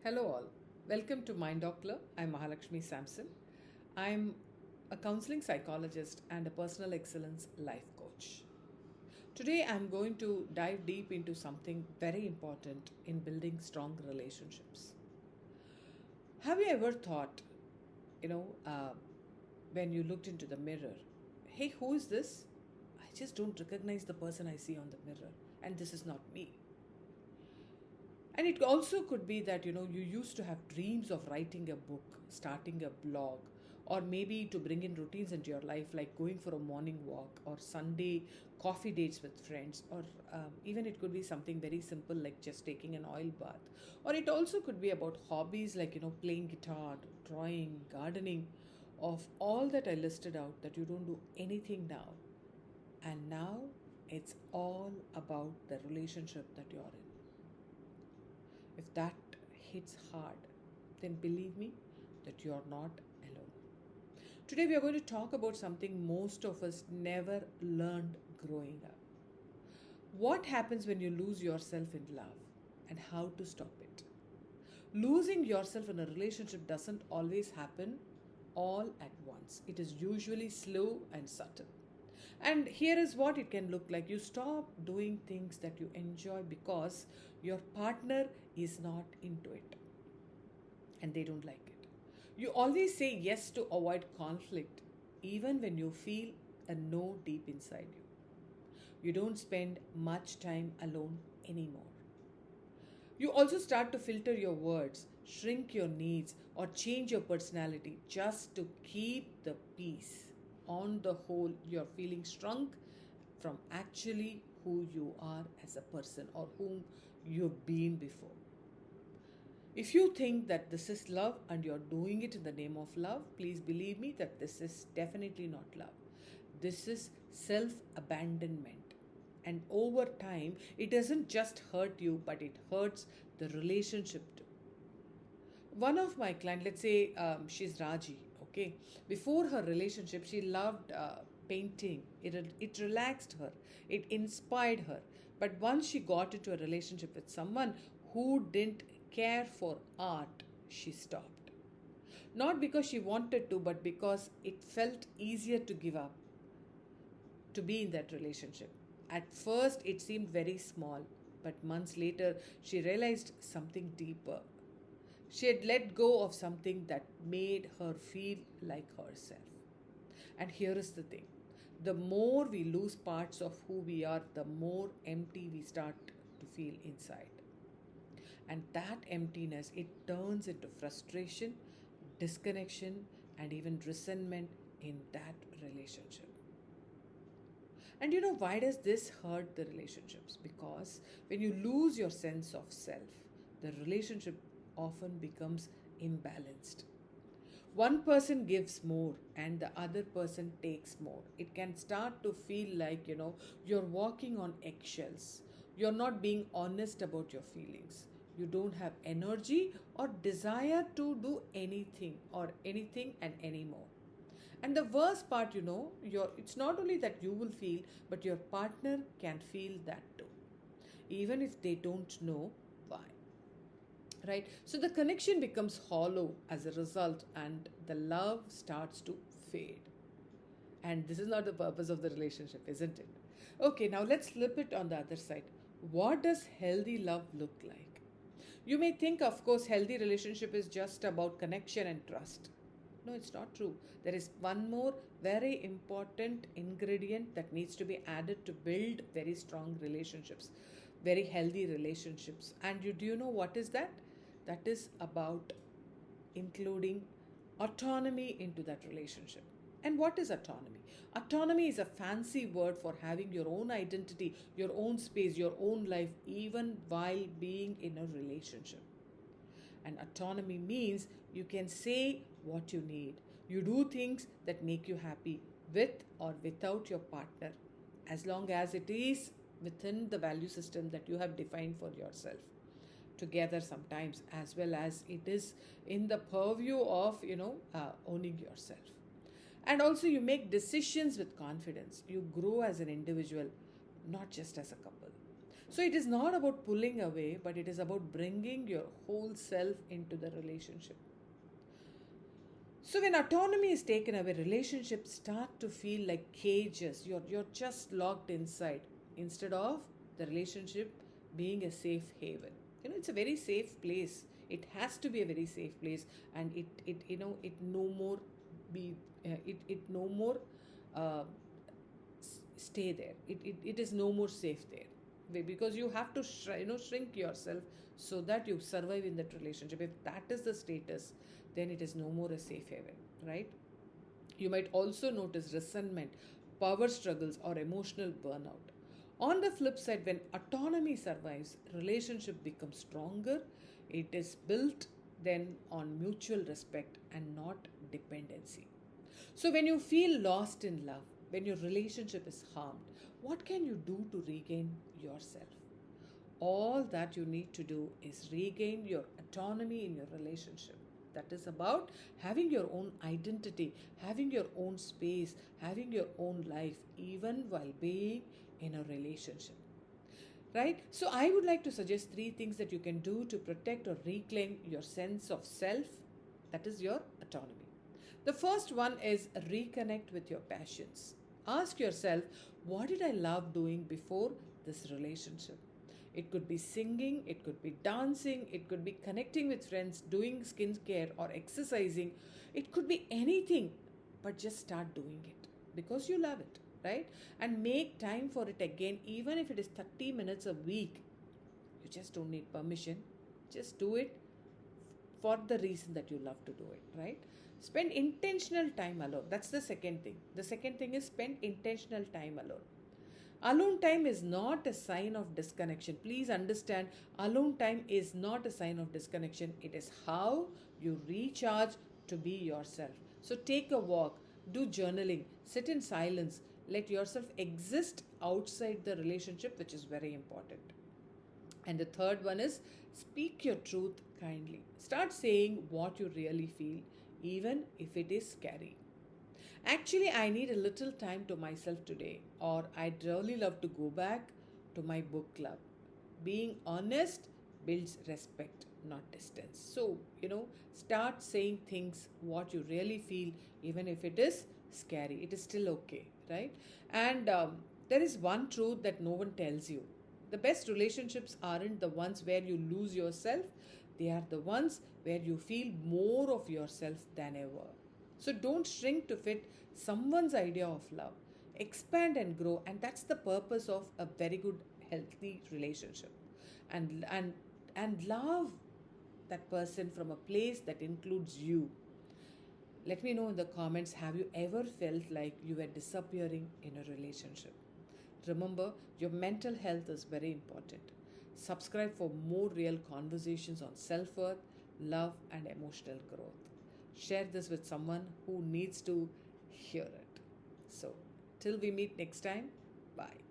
Hello, all. Welcome to Mind Doctor. I'm Mahalakshmi Sampson. I'm a counseling psychologist and a personal excellence life coach. Today, I'm going to dive deep into something very important in building strong relationships. Have you ever thought, you know, uh, when you looked into the mirror, hey, who is this? I just don't recognize the person I see on the mirror, and this is not me. And it also could be that you used to have dreams of writing a book, starting a blog, or maybe to bring in routines into your life like going for a morning walk or Sunday coffee dates with friends, or even it could be something very simple like just taking an oil bath. Or it also could be about hobbies like playing guitar, drawing, gardening. Of all that I listed out, that you don't do anything now, and now it's all about the relationship that you're in. If that hits hard, then believe me that you're not alone. Today, we are going to talk about something most of us never learned growing up. What happens when you lose yourself in love and how to stop it? Losing yourself in a relationship doesn't always happen all at once, it is usually slow and subtle. And here is what it can look like: you stop doing things that you enjoy because your partner is not into it and they don't like it. You always say yes to avoid conflict, even when you feel a no deep inside you. You don't spend much time alone anymore. You also start to filter your words, shrink your needs, or change your personality just to keep the peace. On the whole, you're feeling shrunk from actually who you are as a person or whom you've been before. If you think that this is love and you're doing it in the name of love, please believe me that this is definitely not love. This is self abandonment. And over time, it doesn't just hurt you, but it hurts the relationship too. One of my clients, let's say she's Raji, okay? Before her relationship, she loved painting. It relaxed her, it inspired her. But once she got into a relationship with someone who didn't care for art, she stopped. Not because she wanted to, but because it felt easier to give up, to be in that relationship. At first, it seemed very small, but months later, she realized something deeper. She had let go of something that made her feel like herself. And here is the thing: the more we lose parts of who we are, the more empty we start to feel inside. And that emptiness, it turns into frustration, disconnection, and even resentment in that relationship. And why does this hurt the relationships? Because when you lose your sense of self, the relationship often becomes imbalanced. One person gives more and the other person takes more. It can start to feel like, you're walking on eggshells. You're not being honest about your feelings. You don't have energy or desire to do anything or anything and anymore. And the worst part, it's not only that you will feel, but your partner can feel that too, even if they don't know why. Right? So the connection becomes hollow as a result, and the love starts to fade. And this is not the purpose of the relationship, isn't it? Okay, now let's flip it on the other side. What does healthy love look like? You may think, of course, healthy relationship is just about connection and trust. No, it's not true. There is one more very important ingredient that needs to be added to build very strong relationships, very healthy relationships. And do you know what is that? That is about including autonomy into that relationship. And what is autonomy? Autonomy is a fancy word for having your own identity, your own space, your own life, even while being in a relationship. And autonomy means you can say what you need. You do things that make you happy with or without your partner, as long as it is within the value system that you have defined for yourself. Together sometimes, as well as it is in the purview of owning yourself. And also, you make decisions with confidence. You grow as an individual, not just as a couple. So it is not about pulling away, but it is about bringing your whole self into the relationship. So when autonomy is taken away, relationships start to feel like cages. You're just locked inside instead of the relationship being a safe haven. It's a very safe place. It has to be a very safe place, and it no more be it no more uh, stay there. It is no more safe there. Because you have to shrink yourself so that you survive in that relationship. If that is the status, then it is no more a safe haven, right? You might also notice resentment, power struggles, or emotional burnout. On the flip side, when autonomy survives, relationship becomes stronger. It is built then on mutual respect and not dependency. So, when you feel lost in love, when your relationship is harmed, what can you do to regain yourself? All that you need to do is regain your autonomy in your relationship. That is about having your own identity, having your own space, having your own life, even while being in a relationship. Right? So, I would like to suggest three things that you can do to protect or reclaim your sense of self, that is your autonomy. The first one is reconnect with your passions. Ask yourself, what did I love doing before this relationship? It could be singing, it could be dancing, it could be connecting with friends, doing skincare or exercising. It could be anything, but just start doing it because you love it, right? And make time for it again, even if it is 30 minutes a week. You just don't need permission. Just do it for the reason that you love to do it, right? Spend intentional time alone. That's the second thing. The second thing is spend intentional time alone. Alone time is not a sign of disconnection. Please understand, alone time is not a sign of disconnection. It is how you recharge to be yourself. So take a walk, do journaling, sit in silence, let yourself exist outside the relationship, which is very important. And the third one is speak your truth kindly. Start saying what you really feel, even if it is scary. Actually, I need a little time to myself today, or I'd really love to go back to my book club. Being honest builds respect, not distance. So, start saying things what you really feel, even if it is scary. It is still okay, right? And there is one truth that no one tells you. The best relationships aren't the ones where you lose yourself, they are the ones where you feel more of yourself than ever. So don't shrink to fit someone's idea of love. Expand and grow, and that's the purpose of a very good, healthy relationship. And love that person from a place that includes you. Let me know in the comments, have you ever felt like you were disappearing in a relationship? Remember, your mental health is very important. Subscribe for more real conversations on self worth, love, and emotional growth. Share this with someone who needs to hear it. So, till we meet next time, bye.